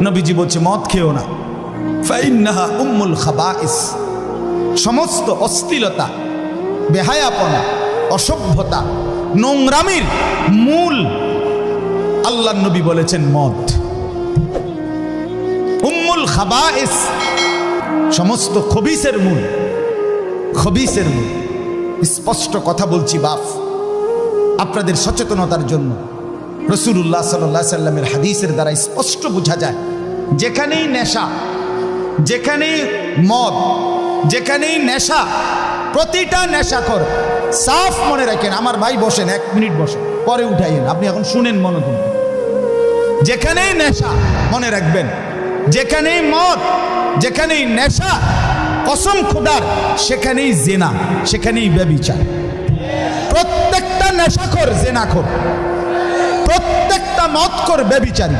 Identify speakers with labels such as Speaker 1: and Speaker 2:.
Speaker 1: নবীজি বলছে মদ খেও না, ফাইন্নাহা উম্মুল খাবাইস, সমস্ত অশ্লীলতা, বেহায়াপনা, অসভ্যতা, নোংরামির মূল আল্লাহর নবী বলেছেন মদ। উম্মুল খাবাইস, সমস্ত খবিসের মূল, খবিসের মূল। স্পষ্ট কথা বলছি বাপ, আপনাদের সচেতনতার জন্য। রাসূলুল্লাহ সাল্লাল্লাহু আলাইহি সাল্লামের হাদিসের দ্বারা স্পষ্ট বোঝা যায়, যেখানেই নেশা, যেখানেই মদ, যেখানেই নেশা, প্রতিটা নেশাখোর সাফ মনে রাখেন। আমার ভাই বসেন, 1 মিনিট বসেন, পরে উঠাইয়েন, আপনি এখন শুনেন মনোযোগ। যেখানেই নেশা মনে রাখবেন, যেখানেই মদ, যেখানেই নেশা, কসম খোদার সেখানেই জেনা, সেখানেই ব্যভিচার। প্রত্যেকটা নেশাখোর জেনাখোর, প্রত্যেকটা মদখোর ব্যভিচারী।